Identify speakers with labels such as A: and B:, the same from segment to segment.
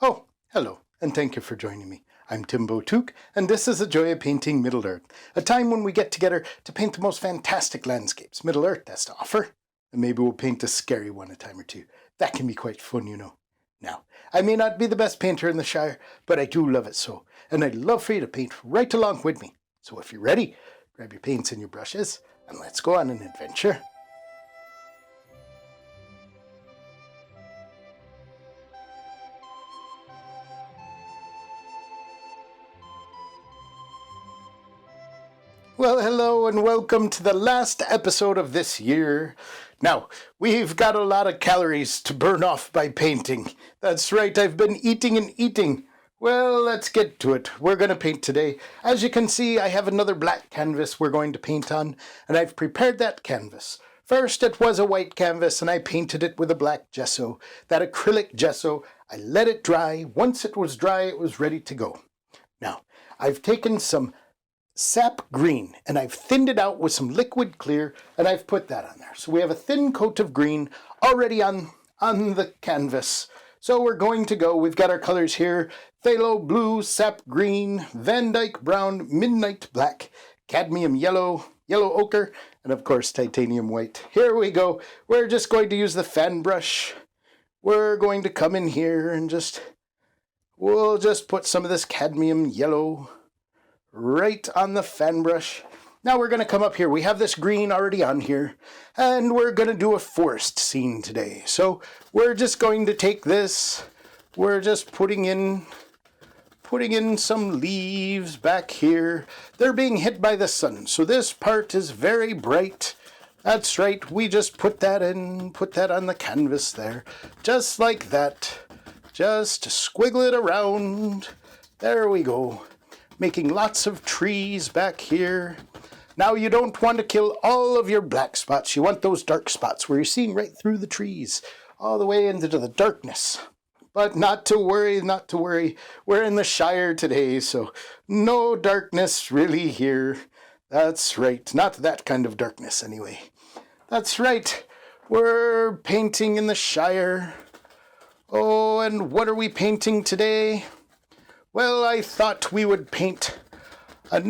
A: Oh, hello, and thank you for joining me. I'm Timbo Took, and this is the joy of painting Middle-earth, a time when we get together to paint the most fantastic landscapes Middle-earth has to offer. And maybe we'll paint a scary one a time or two. That can be quite fun, you know. Now, I may not be the best painter in the Shire, but I do love it so, and I'd love for you to paint right along with me. So if you're ready, grab your paints and your brushes, and let's go on an adventure. Well, hello and welcome to the last episode of this year. Now, we've got a lot of calories to burn off by painting. That's right, I've been eating and eating. Well, let's get to it. We're going to paint today. As you can see, I have another black canvas we're going to paint on, and I've prepared that canvas. First, it was a white canvas, and I painted it with a black gesso. That acrylic gesso, I let it dry. Once it was dry, it was ready to go. Now, I've taken some sap green and I've thinned it out with some liquid clear, and I've put that on there. So we have a thin coat of green already on the canvas. So we're going to go, we've got our colors here: phthalo blue, sap green, Van Dyke brown, midnight black, cadmium yellow, yellow ochre, and of course titanium white. Here we go. We're just going to use the fan brush. We're going to come in here and we'll just put some of this cadmium yellow right on the fan brush. Now we're going to come up here. We have this green already on here, and we're going to do a forest scene today. So we're just going to take this. We're just putting in some leaves back here. They're being hit by the sun, so this part is very bright. That's right. We just put that on the canvas there, just like that. Just squiggle it around. There we go. Making lots of trees back here. Now you don't want to kill all of your black spots. You want those dark spots where you're seeing right through the trees, all the way into the darkness. But not to worry, not to worry. We're in the Shire today, so no darkness really here. That's right, not that kind of darkness anyway. That's right, we're painting in the Shire. Oh, and what are we painting today? Well, I thought we would paint a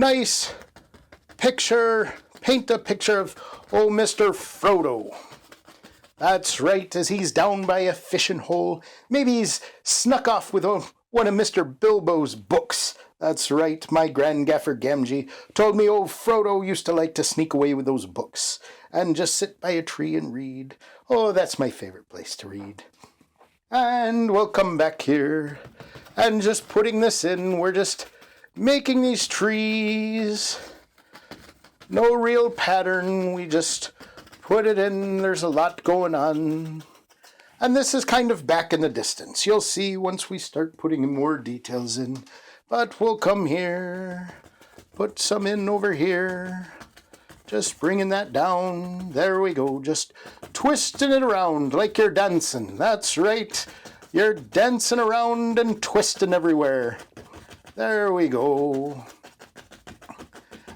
A: picture of old Mr. Frodo. That's right, as he's down by a fishing hole. Maybe he's snuck off with one of Mr. Bilbo's books. That's right, my grandgaffer Gamgee told me old Frodo used to like to sneak away with those books and just sit by a tree and read. Oh, that's my favorite place to read. And we'll come back here. And just putting this in, we're just making these trees. No real pattern, we just put it in. There's a lot going on. And this is kind of back in the distance. You'll see once we start putting more details in. But we'll come here, put some in over here. Just bringing that down. There we go. Just twisting it around like you're dancing. That's right. You're dancing around and twisting everywhere. There we go.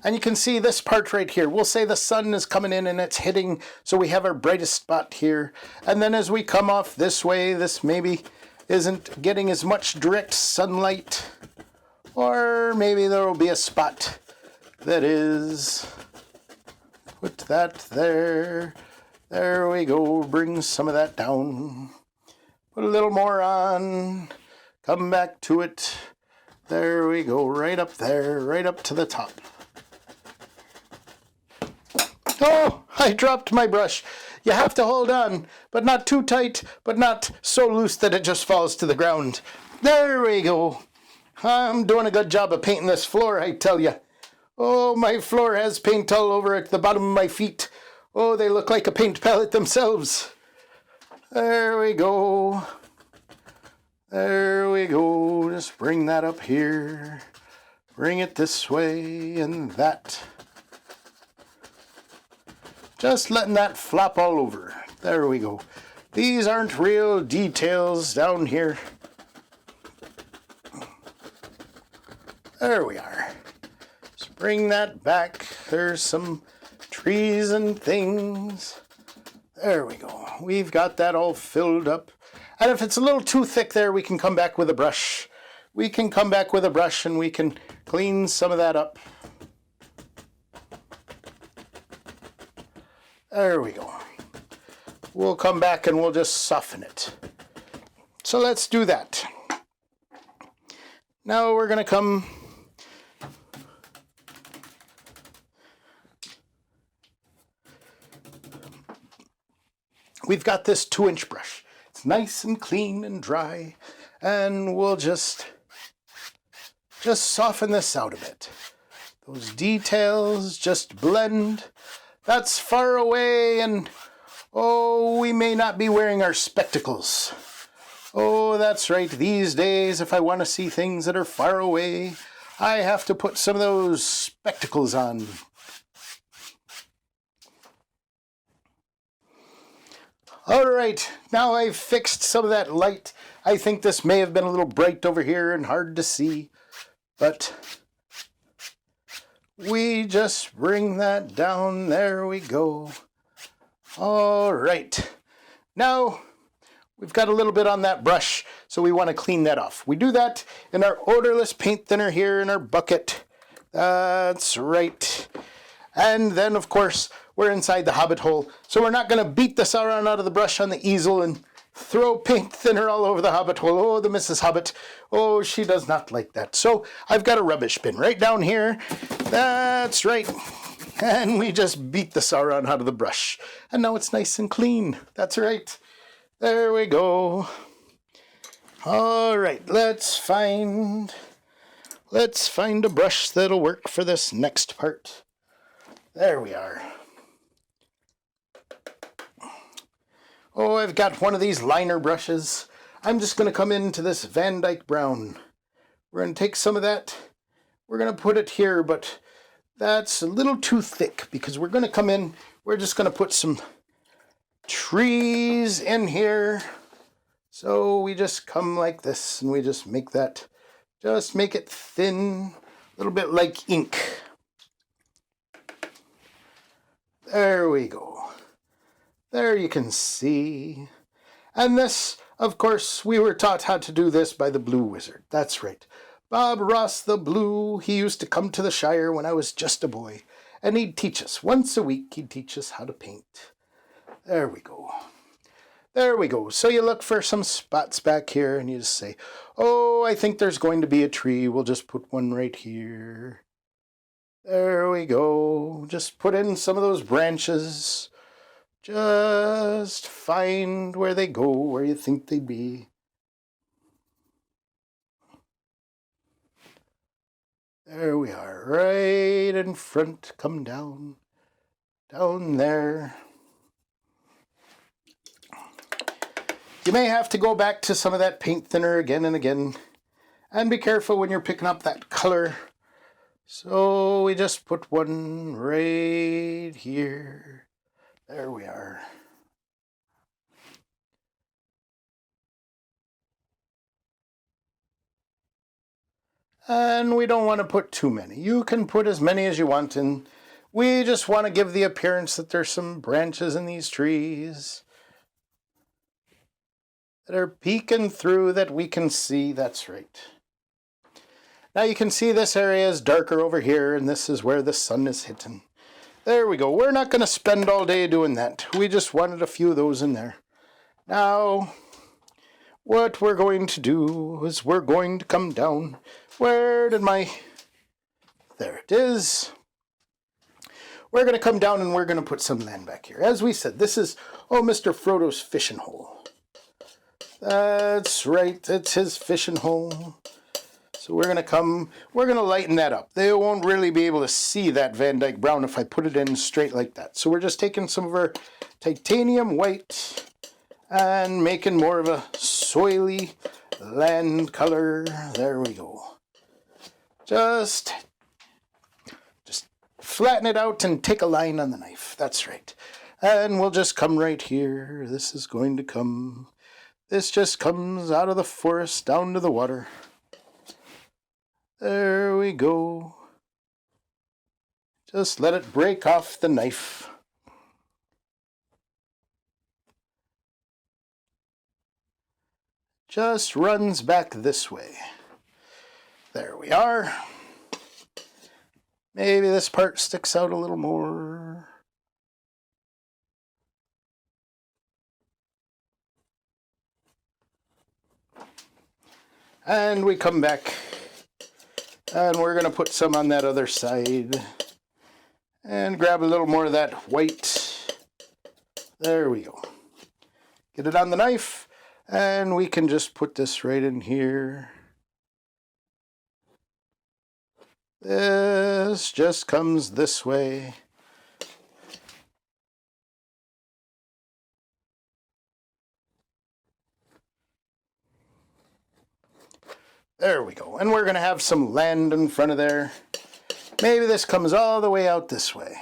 A: And you can see this part right here. We'll say the sun is coming in and it's hitting, so we have our brightest spot here. And then as we come off this way, this maybe isn't getting as much direct sunlight. Or maybe there will be a spot that is. Put that there. There we go. Bring some of that down. Put a little more on, come back to it. There we go, right up there, right up to the top. Oh, I dropped my brush. You have to hold on, but not too tight, but not so loose that it just falls to the ground. There we go. I'm doing a good job of painting this floor, I tell you. Oh, my floor has paint all over it, the bottom of my feet. Oh, they look like a paint palette themselves. There we go. There we go. Just bring that up here. Bring it this way and that. Just letting that flop all over. There we go. These aren't real details down here. There we are. Just bring that back. There's some trees and things. There we go. We've got that all filled up. And if it's a little too thick there, we can come back with a brush. We can come back with a brush and we can clean some of that up. There we go. We'll come back and we'll just soften it. So let's do that. Now we're going to come we've got this 2-inch brush. It's nice and clean and dry, and we'll just soften this out a bit. Those details just blend. That's far away, and oh, we may not be wearing our spectacles. Oh, that's right. These days, if I want to see things that are far away, I have to put some of those spectacles on. All right, now I've fixed some of that light. I think this may have been a little bright over here and hard to see, but we just bring that down. There we go. All right, now we've got a little bit on that brush, so we want to clean that off. We do that in our odorless paint thinner here in our bucket. That's right. And then, of course, we're inside the hobbit hole, so we're not going to beat the Sauron out of the brush on the easel and throw paint thinner all over the hobbit hole. Oh, the Mrs. Hobbit. Oh, she does not like that. So I've got a rubbish bin right down here. That's right. And we just beat the Sauron out of the brush. And now it's nice and clean. That's right. There we go. All right, let's find a brush that'll work for this next part. There we are. Oh, I've got one of these liner brushes. I'm just going to come into this Van Dyke Brown. We're going to take some of that. We're going to put it here, but that's a little too thick because we're going to come in. We're just going to put some trees in here. So we just come like this and we just make that, just make it thin, a little bit like ink. There we go. There you can see. And this, of course, we were taught how to do this by the Blue Wizard. That's right. Bob Ross the Blue, he used to come to the Shire when I was just a boy. And he'd teach us, once a week, he'd teach us how to paint. There we go. There we go. So you look for some spots back here and you just say, oh, I think there's going to be a tree. We'll just put one right here. There we go. Just put in some of those branches. Just find where they go, where you think they'd be. There we are, right in front. Come down. Down there. You may have to go back to some of that paint thinner again and again. And be careful when you're picking up that color. So we just put one right here. There we are. And we don't want to put too many. You can put as many as you want in. We just want to give the appearance that there's some branches in these trees that are peeking through that we can see. That's right. Now you can see this area is darker over here, and this is where the sun is hitting. There we go. We're not going to spend all day doing that. We just wanted a few of those in there. Now, what we're going to do is we're going to come down. Where did my... There it is. We're going to come down and we're going to put some land back here. As we said, this is, oh, Mr. Frodo's fishing hole. That's right. That's his fishing hole. So we're going to lighten that up. They won't really be able to see that Van Dyke Brown if I put it in straight like that. So we're just taking some of our titanium white and making more of a soily land color. There we go. Just flatten it out and take a line on the knife. That's right. And we'll just come right here. This is going to come. This just comes out of the forest down to the water. There we go. Just let it break off the knife. just runs back this way. There we are. Maybe this part sticks out a little more. And we come back. And we're going to put some on that other side. And grab a little more of that white. There we go. Get it on the knife. And we can just put this right in here. This just comes this way. There we go. And we're going to have some land in front of there. Maybe this comes all the way out this way.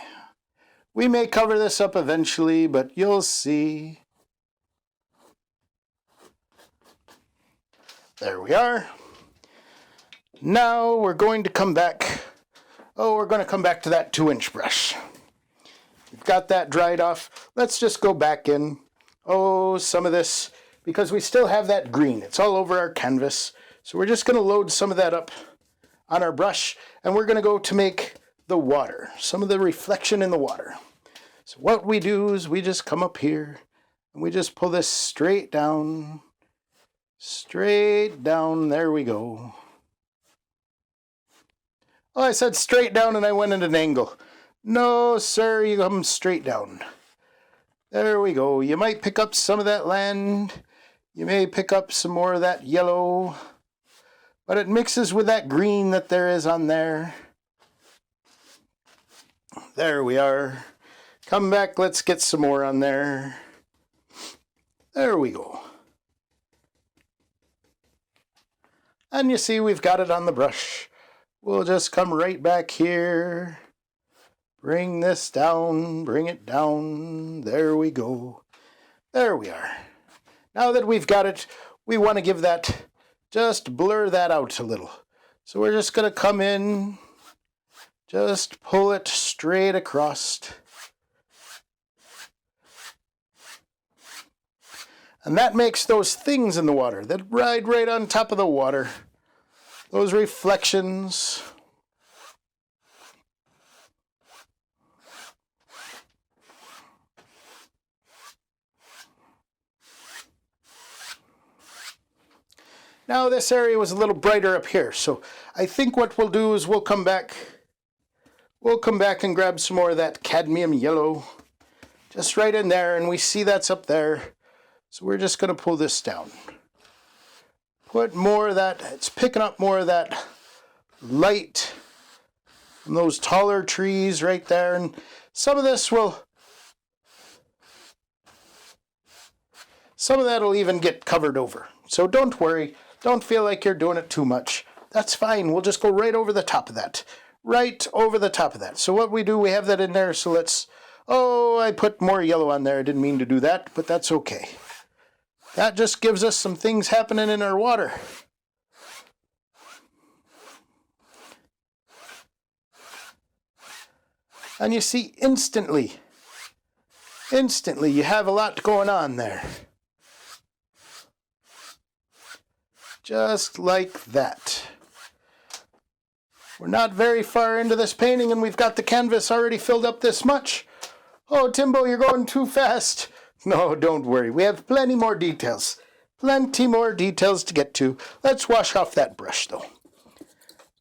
A: We may cover this up eventually, but you'll see. There we are. Now we're going to come back. Oh, we're going to come back to that 2-inch brush. We've got that dried off. Let's just go back in. Oh, some of this, because we still have that green. It's all over our canvas. So we're just going to load some of that up on our brush, and we're going to go to make the water, some of the reflection in the water. So what we do is we just come up here, and we just pull this straight down. Straight down. There we go. Oh, I said straight down and I went at an angle. No, sir, you come straight down. There we go. You might pick up some of that land. You may pick up some more of that yellow. But it mixes with that green that there is on there. There we are. Come back, let's get some more on there. There we go. And you see we've got it on the brush. We'll just come right back here. Bring this down, bring it down. There we go. There we are. Now that we've got it, we want to give that, just blur that out a little. So we're just going to come in, just pull it straight across. And that makes those things in the water that ride right on top of the water. Those reflections. Now this area was a little brighter up here, so I think what we'll do is we'll come back and grab some more of that cadmium yellow just right in there, and we see that's up there. So we're just going to pull this down. Put more of that, it's picking up more of that light from those taller trees right there, and some of that'll even get covered over. So don't worry, don't feel like you're doing it too much. That's fine, we'll just go right over the top of that. Right over the top of that. So what we do, we have that in there, so let's, oh, I put more yellow on there. I didn't mean to do that, but that's okay. That just gives us some things happening in our water. And you see, instantly, you have a lot going on there. Just like that. We're not very far into this painting and we've got the canvas already filled up this much. Oh, Timbo, you're going too fast. No, don't worry. We have plenty more details. Plenty more details to get to. Let's wash off that brush, though.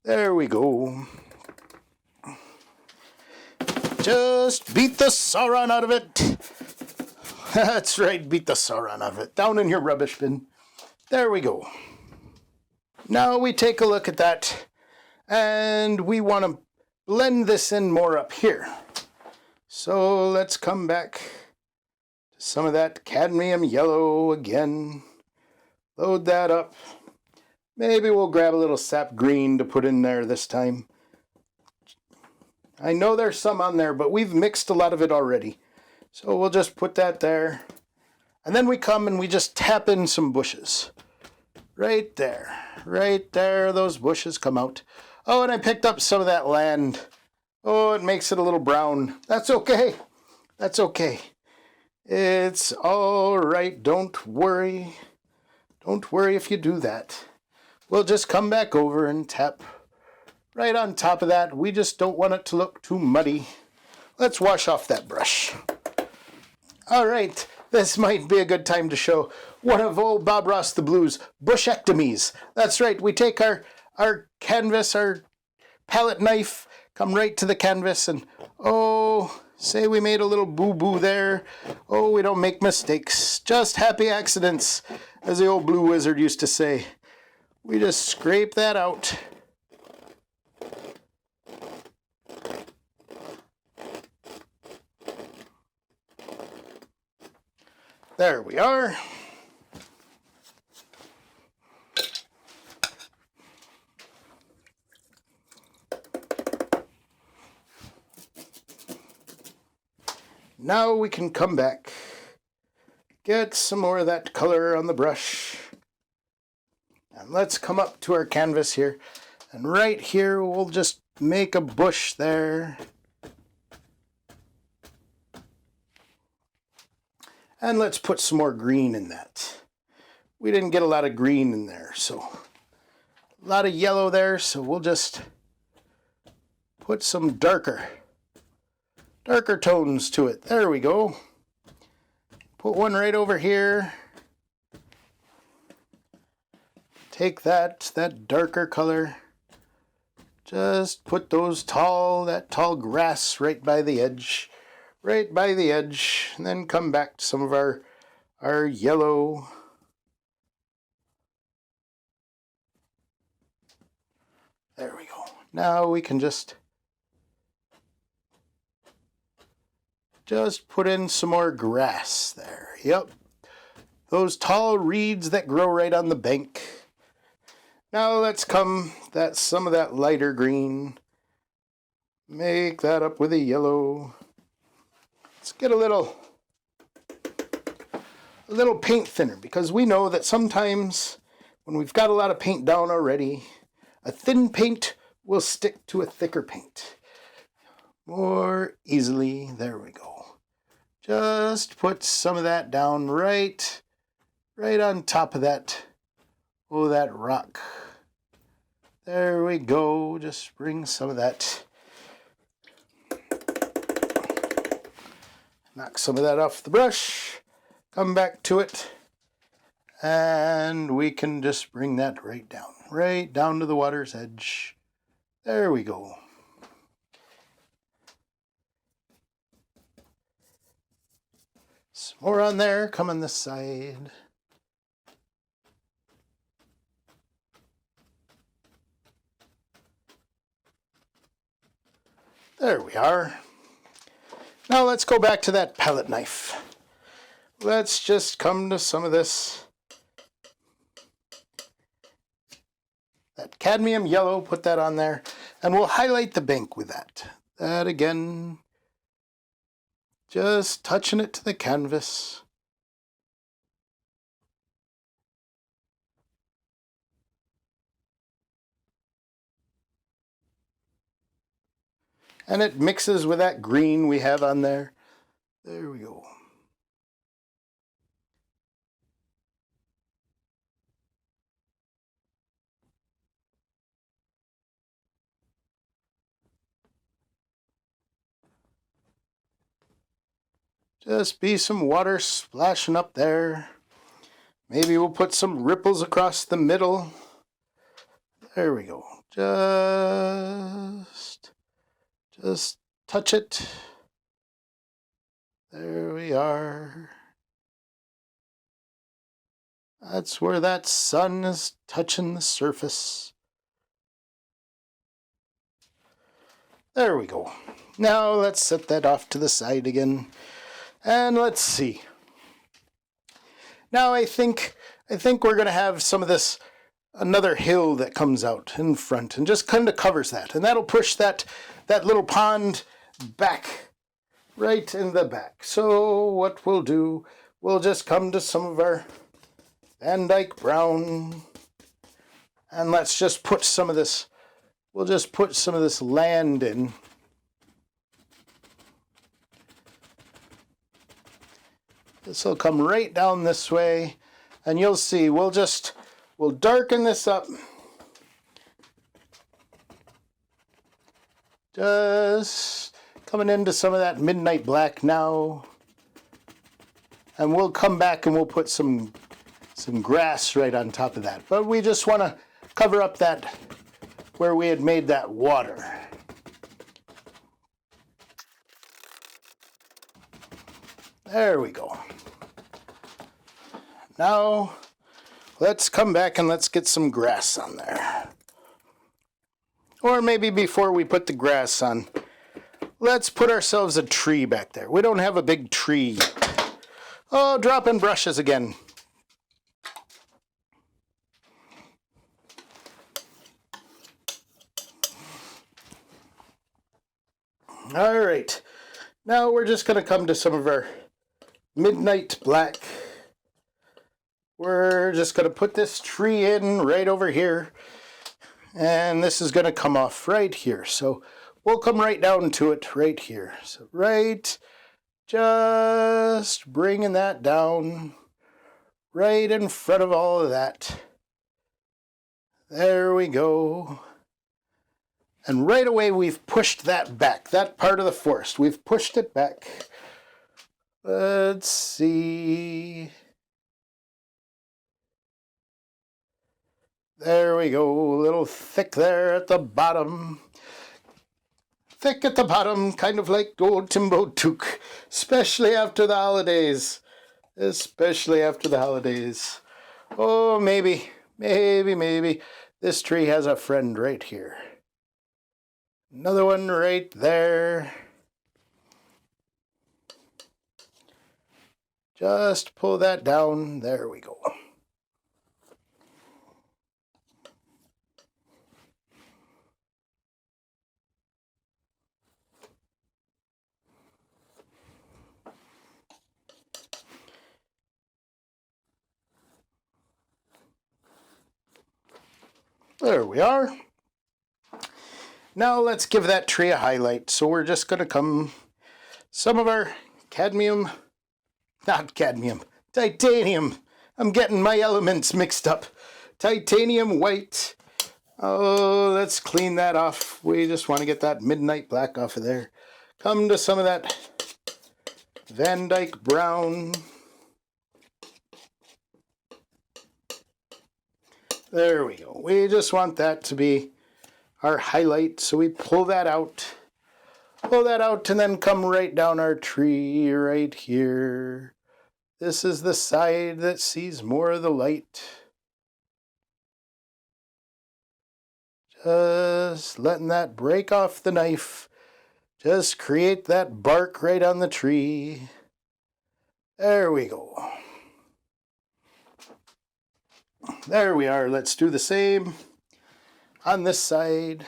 A: There we go. Just beat the Sauron out of it. That's right, beat the Sauron out of it. Down in your rubbish bin. There we go. Now we take a look at that, and we want to blend this in more up here. So let's come back to some of that cadmium yellow again. Load that up. Maybe we'll grab a little sap green to put in there this time. I know there's some on there, but we've mixed a lot of it already. So we'll just put that there. And then we come and we just tap in some bushes. Right there. Right there, those bushes come out. Oh, and I picked up some of that land. Oh, it makes it a little brown. That's okay. That's okay. It's all right. Don't worry. Don't worry if you do that. We'll just come back over and tap right on top of that. We just don't want it to look too muddy. Let's wash off that brush. All right, this might be a good time to show one of old Bob Ross the Blues' bushectomies. That's right, we take our canvas, our palette knife, come right to the canvas and, oh, say we made a little boo-boo there. Oh, we don't make mistakes, just happy accidents, as the old Blue Wizard used to say. We just scrape that out. There we are. Now we can come back, get some more of that color on the brush, and let's come up to our canvas here, and right here we'll just make a bush there. And let's put some more green in that. We didn't get a lot of green in there, so a lot of yellow there, so we'll just put some darker tones to it. There we go. Put one right over here. Take that darker color. Just put that tall grass right by the edge. Right by the edge, and then come back to some of our yellow. There we go. Now we can just put in some more grass there. Yep. Those tall reeds that grow right on the bank. Now let's some of that lighter green. Make that up with a yellow. Let's get a little paint thinner, because we know that sometimes when we've got a lot of paint down already, a thin paint will stick to a thicker paint more easily. There we go. Just put some of that down right on top of that rock. There we go. Just bring some of that. Knock some of that off the brush, come back to it, and we can just bring that right down to the water's edge. There we go. Some more on there, come on this side. There we are. Now let's go back to that palette knife. Let's just come to some of that cadmium yellow, put that on there, and we'll highlight the bank with that. That again, just touching it to the canvas. And it mixes with that green we have on there. There we go. Just be some water splashing up there. Maybe we'll put some ripples across the middle. There we go. Just touch it. There we are. That's where that sun is touching the surface. There we go. Now let's set that off to the side again. And let's see. Now I think we're going to have some of this, another hill that comes out in front and just kind of covers that. And that'll push that little pond back, right in the back. So what we'll do, we'll just come to some of our Van Dyke Brown, and let's just put some of this, we'll just put some of this land in. This will come right down this way, And you'll see, we'll darken this up. Just coming into some of that midnight black now. And we'll come back and we'll put some grass right on top of that. But we just want to cover up that where we had made that water. There we go. Now, let's come back and let's get some grass on there. Or maybe before we put the grass on, let's put ourselves a tree back there. We don't have a big tree. Oh, dropping brushes again. All right. Now we're just going to come to some of our midnight black. We're just going to put this tree in right over here. And this is going to come off right here. So we'll come right down to it right here. So right, just bringing that down right in front of all of that. There we go. And right away we've pushed that back, that part of the forest. We've pushed it back. Let's see. There we go, a little thick there at the bottom. Thick at the bottom, kind of like old Timbo Took, especially after the holidays. Especially after the holidays. Oh, maybe this tree has a friend right here. Another one right there. Just pull that down. There we go. There we are. Now let's give that tree a highlight. So we're just going to come some of our titanium. I'm getting my elements mixed up. Titanium white. Oh, let's clean that off. We just want to get that midnight black off of there. Come to some of that Van Dyke brown. There we go. We just want that to be our highlight. So we pull that out, and then come right down our tree right here. This is the side that sees more of the light. Just letting that break off the knife. Just create that bark right on the tree. There we go. There we are. Let's do the same on this side.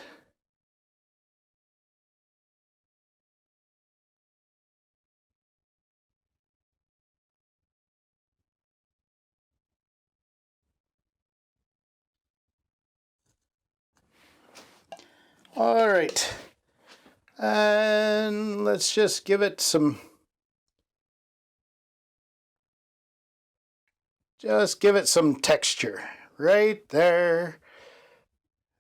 A: All right. And let's just give it some texture right there.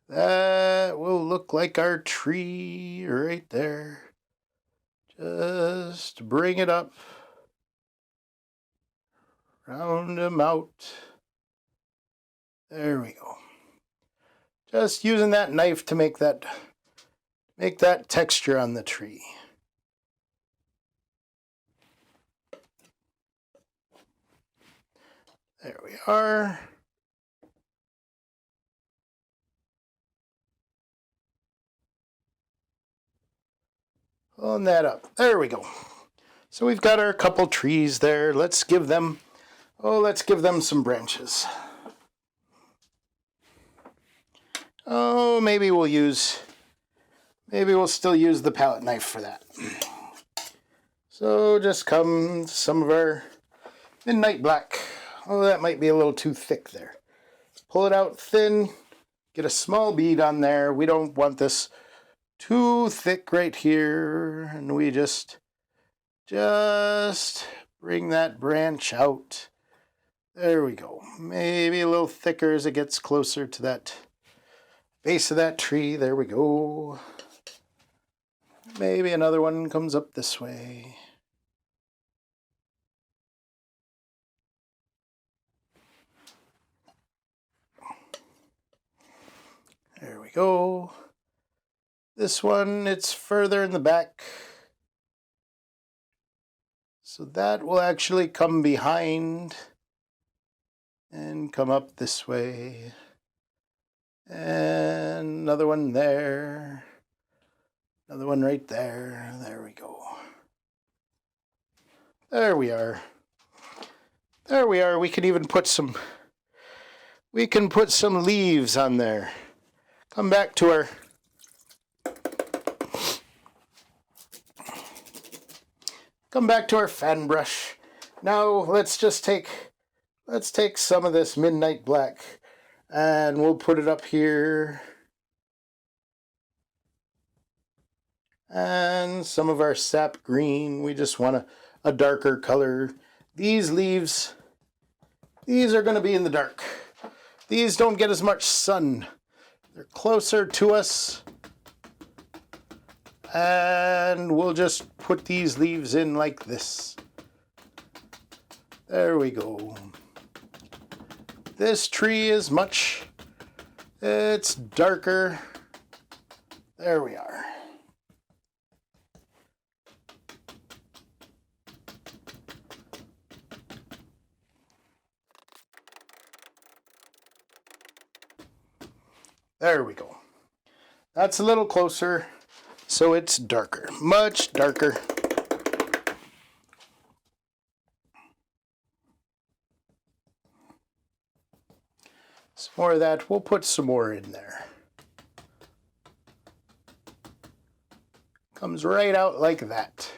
A: That will look like our tree right there. Just bring it up. Round them out. There we go. Just using that knife to make that texture on the tree. There we are. Pulling that up. There we go. So we've got our couple trees there. Let's give them some branches. Oh, maybe we'll still use the palette knife for that. So just come some of our midnight black. Oh, that might be a little too thick there. Pull it out thin, get a small bead on there. We don't want this too thick right here. And we just bring that branch out. There we go. Maybe a little thicker as it gets closer to that base of that tree. There we go. Maybe another one comes up this way. There we go. This one, it's further in the back. So that will actually come behind and come up this way. And another one there. Another one right there. There we go. There we are. There we are. We can even put some leaves on there. Come back to our fan brush. Now let's take some of this midnight black and we'll put it up here. And some of our sap green. We just want a darker color. These leaves, these are going to be in the dark. These don't get as much sun. They're closer to us. And we'll just put these leaves in like this. There we go. This tree is it's darker. There we are. There we go. That's a little closer, so it's darker, much darker. Some more of that, we'll put some more in there. Comes right out like that.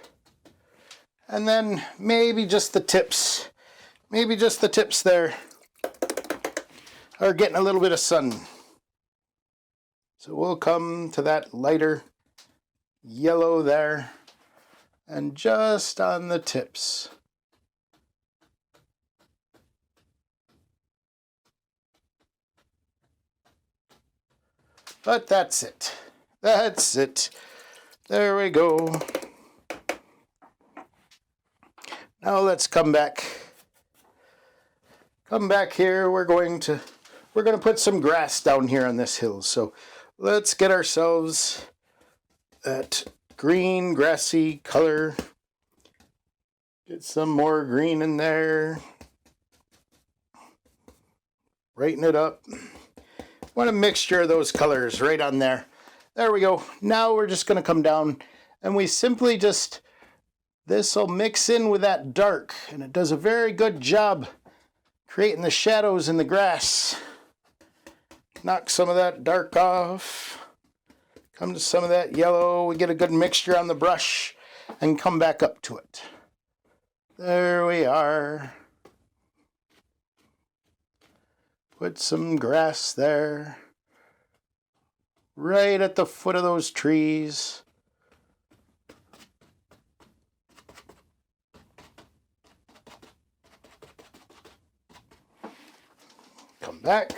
A: And then maybe just the tips there are getting a little bit of sun. So we'll come to that lighter yellow there and just on the tips. But that's it. That's it. There we go. Now let's come back. Come back here. We're going to put some grass down here on this hill. So let's get ourselves that green, grassy color. Get some more green in there. Brighten it up. Want a mixture of those colors right on there. There we go. Now we're just going to come down and we simply this will mix in with that dark, and it does a very good job creating the shadows in the grass. Knock some of that dark off. Come to some of that yellow. We get a good mixture on the brush and come back up to it. There we are. Put some grass there. Right at the foot of those trees. Come back.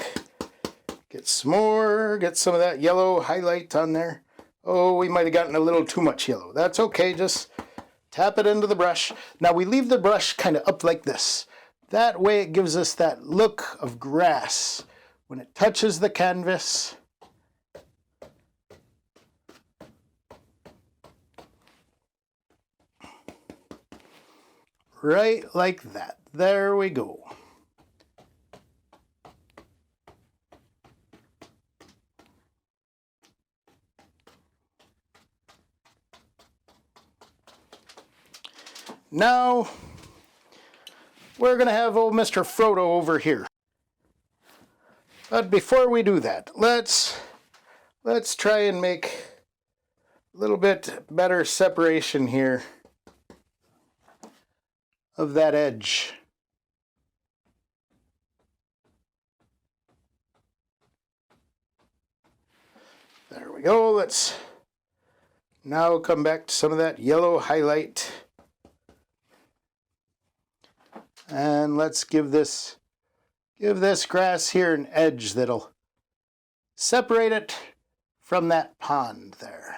A: Get some more, get some of that yellow highlight on there. Oh, we might have gotten a little too much yellow. That's okay, just tap it into the brush. Now we leave the brush kind of up like this. That way it gives us that look of grass when it touches the canvas. Right like that. There we go. Now, we're going to have old Mr. Frodo over here. But before we do that, let's try and make a little bit better separation here of that edge. There we go. Let's now come back to some of that yellow highlight. And let's give this give this grass here an edge that'll separate it from that pond there.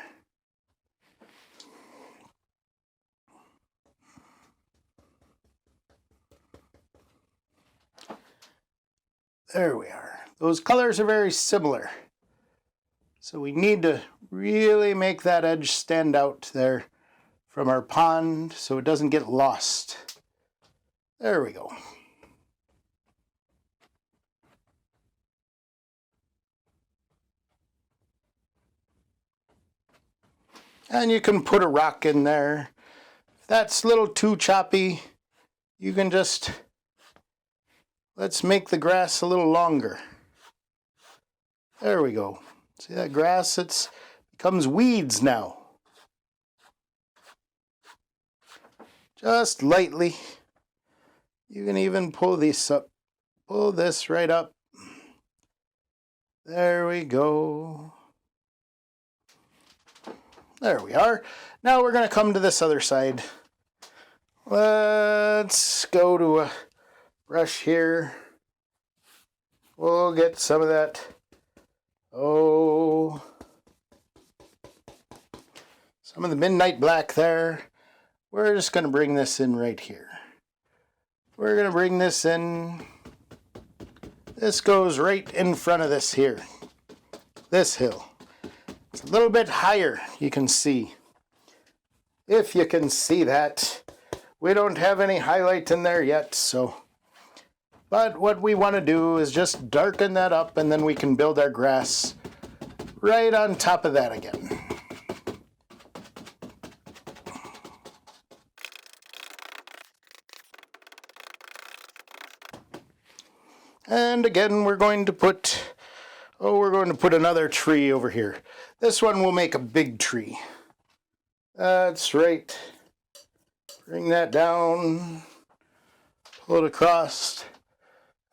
A: There we are. Those colors are very similar. So we need to really make that edge stand out there from our pond so it doesn't get lost. There we go. And you can put a rock in there. If that's a little too choppy, you can just, let's make the grass a little longer. There we go. See that grass? It becomes weeds now. Just lightly. You can even pull this up. Pull this right up. There we go. There we are. Now we're going to come to this other side. Let's go to a brush here. We'll get some of that. Some of the midnight black there. We're just going to bring this in right here. We're going to bring this in. This goes right in front of this here. This hill. It's a little bit higher, you can see. If you can see that. We don't have any highlight in there yet, so. But what we want to do is just darken that up, and then we can build our grass right on top of that again. And again, we're going to put another tree over here. This one will make a big tree. That's right. Bring that down, pull it across.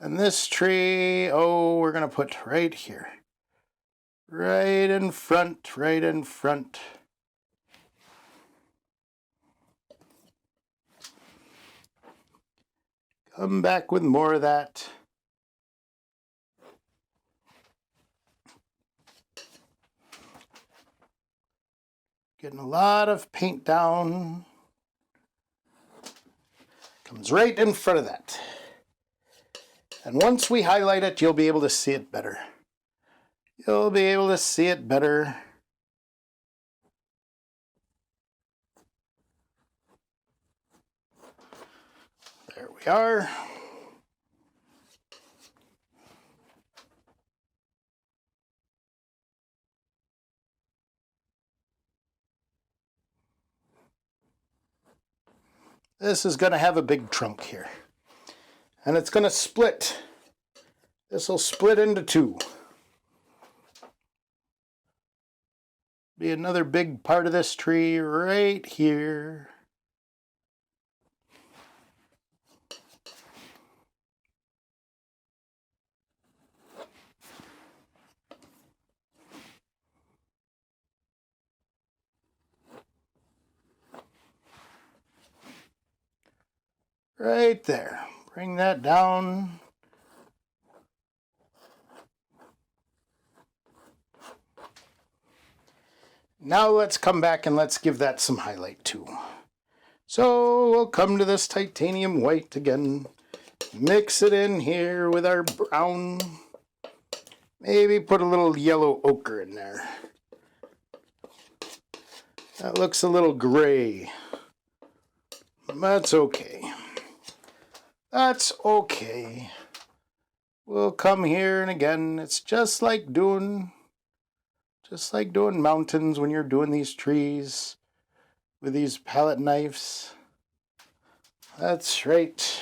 A: And this tree, we're going to put right here. Right in front, right in front. Come back with more of that. Getting a lot of paint down. Comes right in front of that. And once we highlight it, you'll be able to see it better. You'll be able to see it better. There we are. This is going to have a big trunk here. And it's going to split. This will split into two. Be another big part of this tree right here. Right there. Bring that down. Now let's come back and let's give that some highlight too. So we'll come to this titanium white again. Mix it in here with our brown. Maybe put a little yellow ochre in there. That looks a little gray. That's okay. That's okay. We'll come here and again, it's just like doing mountains when you're doing these trees with these palette knives. That's right.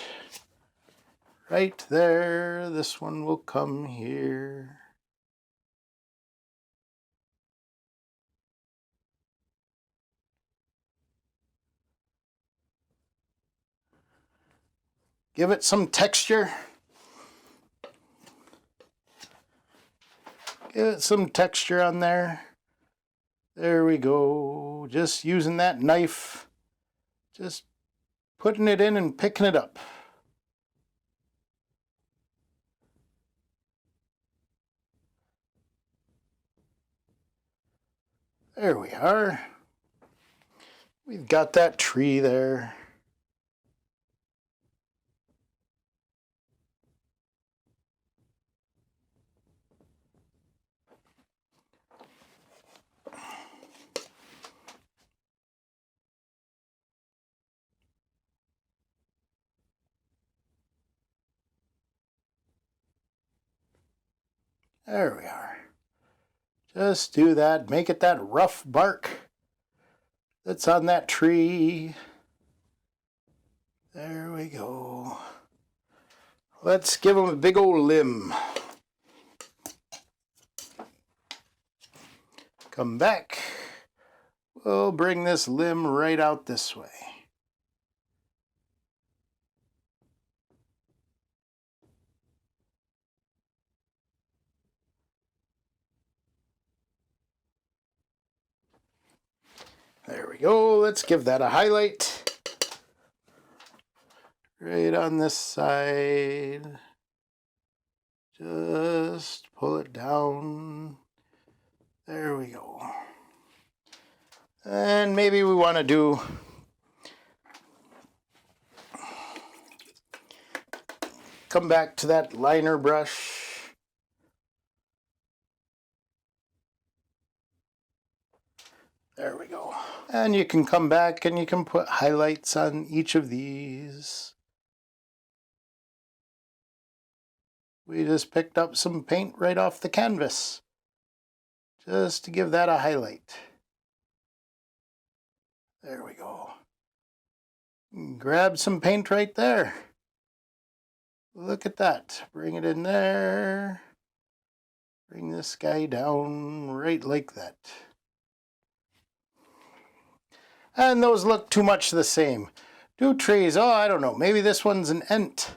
A: Right there. This one will come here. Give it some texture. Give it some texture on there. There we go. Just using that knife. Just putting it in and picking it up. There we are. We've got that tree there. There we are. Just do that. Make it that rough bark that's on that tree. There we go. Let's give him a big old limb. Come back. We'll bring this limb right out this way. There we go. Let's give that a highlight. Right on this side. Just pull it down. There we go. And maybe we want to do come back to that liner brush. There we go. And you can come back and you can put highlights on each of these. We just picked up some paint right off the canvas, just to give that a highlight. There we go. Grab some paint right there. Look at that. Bring it in there. Bring this guy down right like that. And those look too much the same. Do trees, oh, I don't know. Maybe this one's an ent.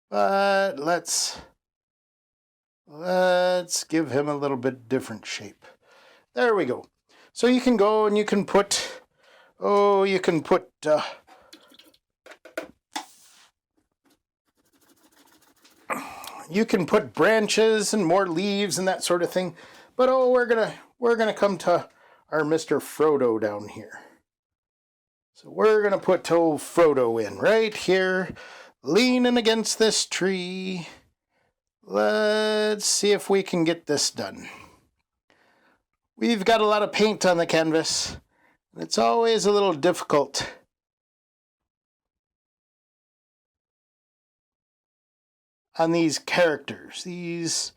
A: But let's give him a little bit different shape. There we go. So you can go and you can put, you can put branches and more leaves and that sort of thing. But oh, we're gonna come to our Mr. Frodo down here. So we're gonna put old Frodo in right here, leaning against this tree. Let's see if we can get this done. We've got a lot of paint on the canvas, and it's always a little difficult on these characters, these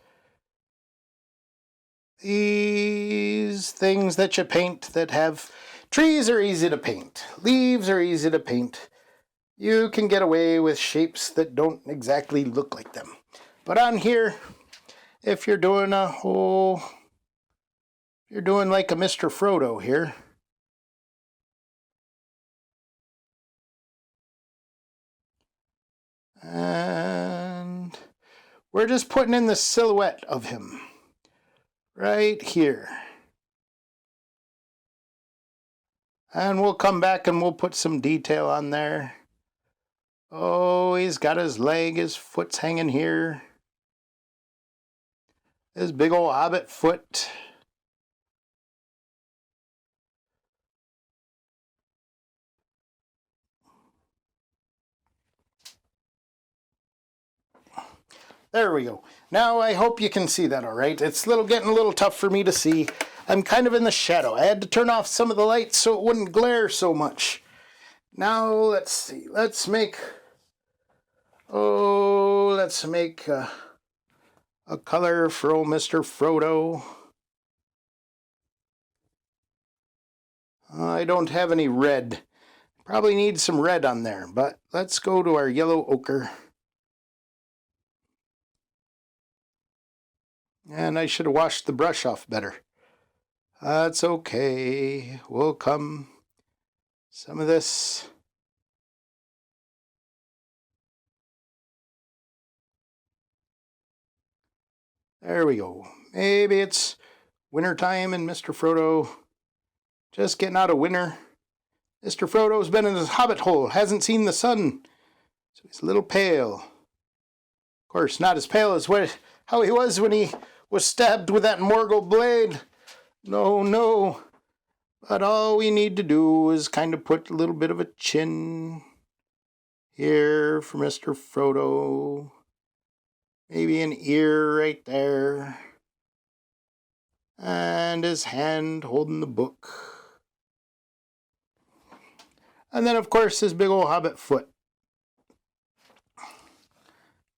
A: things that you paint that have. Trees are easy to paint. Leaves are easy to paint. You can get away with shapes that don't exactly look like them. But on here, if you're doing like a Mr. Frodo here, and we're just putting in the silhouette of him right here. And we'll come back and we'll put some detail on there. Oh, he's got his leg, his foot's hanging here. His big old hobbit foot. There we go. Now I hope you can see that all right. It's getting a little tough for me to see. I'm kind of in the shadow. I had to turn off some of the lights so it wouldn't glare so much. Now let's see. Let's make a color for old Mr. Frodo. I don't have any red. Probably need some red on there, but let's go to our yellow ochre. And I should have washed the brush off better. That's okay. We'll come some of this. There we go. Maybe it's wintertime and Mr. Frodo just getting out of winter. Mr. Frodo's been in his hobbit hole, hasn't seen the sun, so he's a little pale. Of course, not as pale as how he was when he was stabbed with that Morgul blade. No, no. But all we need to do is kind of put a little bit of a chin here for Mr. Frodo. Maybe an ear right there. And his hand holding the book. And then, of course, his big old hobbit foot.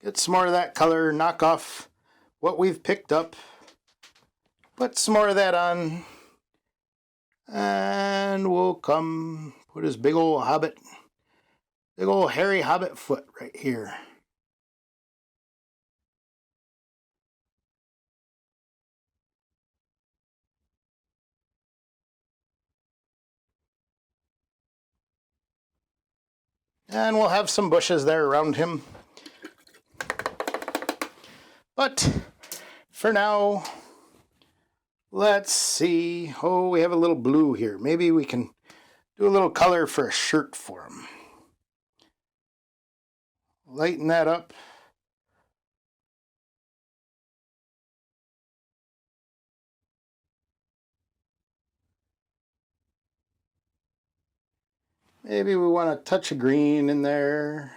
A: Get some more of that color, knock off what we've picked up. Put some more of that on. And we'll come put his big old hairy hobbit foot right here. And we'll have some bushes there around him. But for now, let's see. Oh, we have a little blue here. Maybe we can do a little color for a shirt for him. Lighten that up. Maybe we want a touch of green in there.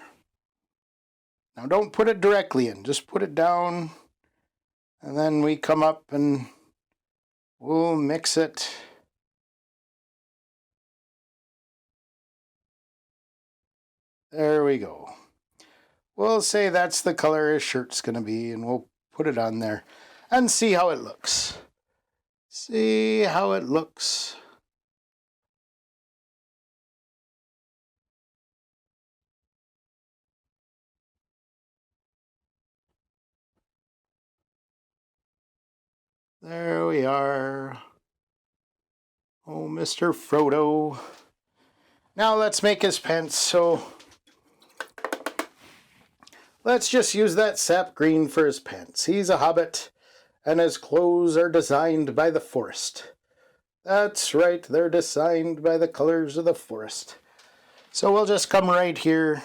A: Now don't put it directly in, just put it down. And then we come up and we'll mix it. There we go. We'll say that's the color his shirt's going to be, and we'll put it on there and see how it looks. See how it looks. There we are. Oh, Mr. Frodo. Now let's make his pants, so let's just use that sap green for his pants. He's a hobbit, and his clothes are designed by the forest. That's right, they're designed by the colors of the forest. So we'll just come right here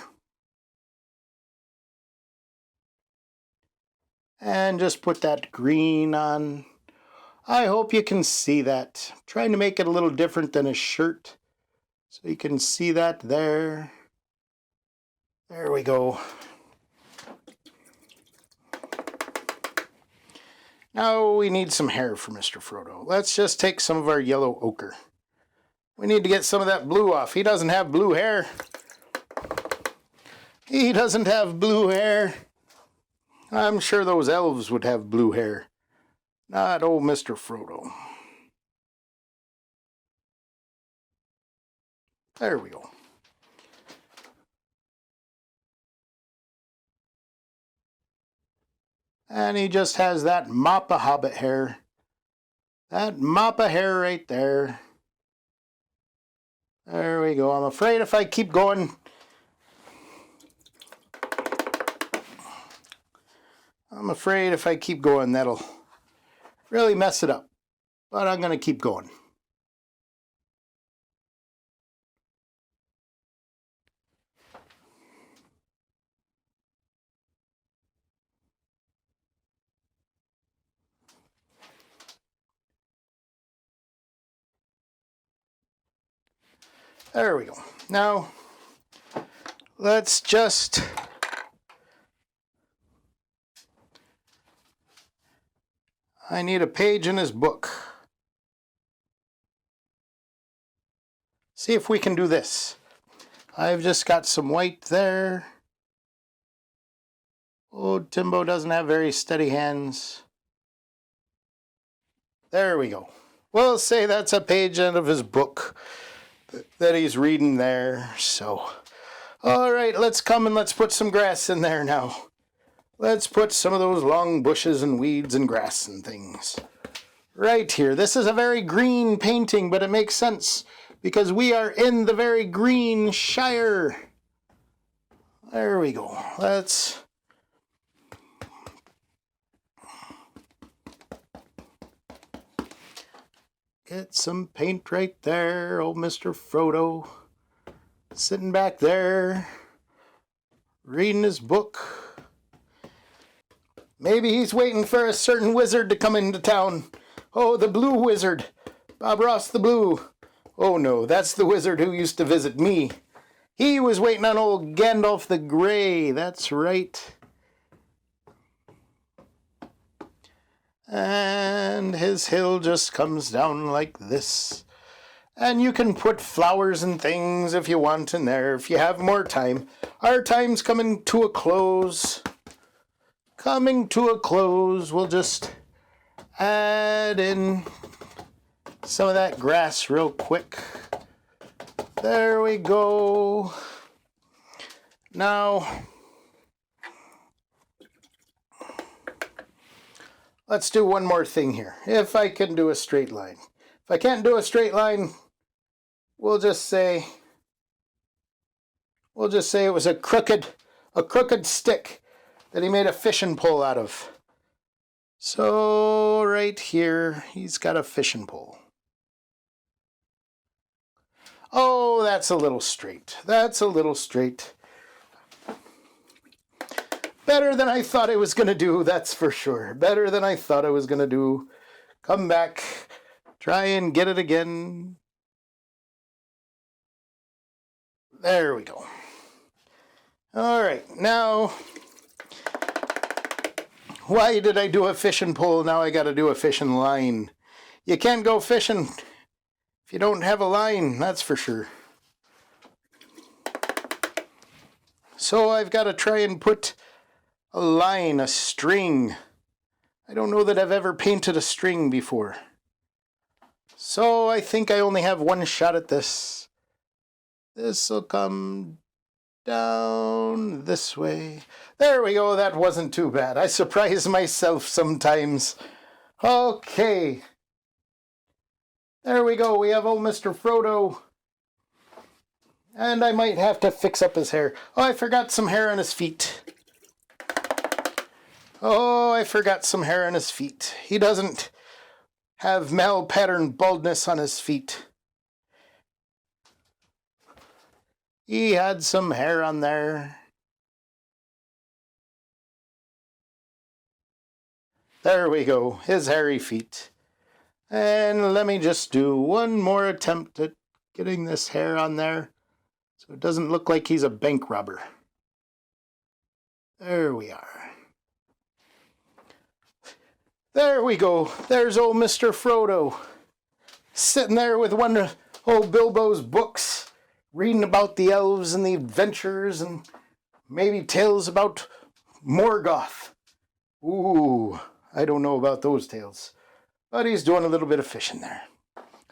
A: and just put that green on. I hope you can see that. I'm trying to make it a little different than a shirt. So you can see that there. There we go. Now we need some hair for Mr. Frodo. Let's just take some of our yellow ochre. We need to get some of that blue off. He doesn't have blue hair. He doesn't have blue hair. I'm sure those elves would have blue hair. Not old Mr. Frodo. There we go. And he just has that mop of hobbit hair. That mop of hair right there. There we go. I'm afraid if I keep going, that'll really mess it up. But I'm going to keep going. There we go. Now, let's just I need a page in his book. See if we can do this. I've just got some white there. Oh, Timbo doesn't have very steady hands. There we go. We'll say that's a page out of his book that he's reading there. So, all right, let's come and let's put some grass in there now. Let's put some of those long bushes and weeds and grass and things right here. This is a very green painting, but it makes sense because we are in the very green Shire. There we go. Let's get some paint right there. Old Mr. Frodo sitting back there reading his book. Maybe he's waiting for a certain wizard to come into town. Oh, the blue wizard. Bob Ross the Blue. Oh no, that's the wizard who used to visit me. He was waiting on old Gandalf the Grey, that's right. And his hill just comes down like this. And you can put flowers and things if you want in there, if you have more time. Our time's coming to a close. We'll just add in some of that grass real quick. There we go. Now, let's do one more thing here. If I can do a straight line. If I can't do a straight line, we'll just say it was a crooked stick that he made a fishing pole out of. So right here, he's got a fishing pole. Oh, that's a little straight. Better than I thought I was going to do, that's for sure. Better than I thought I was going to do. Come back, try and get it again. There we go. All right, now, why did I do a fishing pole? Now I got to do a fishing line. You can't go fishing if you don't have a line, that's for sure. So I've got to try and put a line, a string. I don't know that I've ever painted a string before. So I think I only have one shot at this. This will come down this way. There we go, that wasn't too bad. I surprise myself sometimes. Okay. There we go, we have old Mr. Frodo. And I might have to fix up his hair. Oh, I forgot some hair on his feet. He doesn't have mal-patterned baldness on his feet. He had some hair on there. There we go, his hairy feet. And let me just do one more attempt at getting this hair on there so it doesn't look like he's a bank robber. There we are. There we go. There's old Mr. Frodo, sitting there with one of old Bilbo's books, reading about the elves and the adventures and maybe tales about Morgoth. Ooh, I don't know about those tales. But he's doing a little bit of fishing there.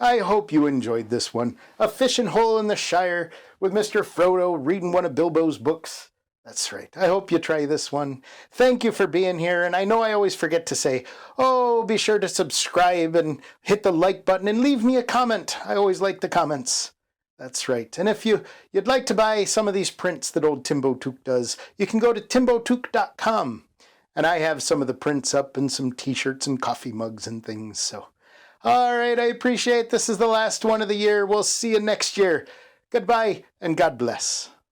A: I hope you enjoyed this one. A fishing hole in the Shire with Mr. Frodo reading one of Bilbo's books. That's right. I hope you try this one. Thank you for being here. And I know I always forget to say, oh, be sure to subscribe and hit the like button and leave me a comment. I always like the comments. That's right. And if you'd like to buy some of these prints that old Timbo Took does, you can go to timbotook.com. And I have some of the prints up and some t-shirts and coffee mugs and things. So, all right, I appreciate this is the last one of the year. We'll see you next year. Goodbye and God bless.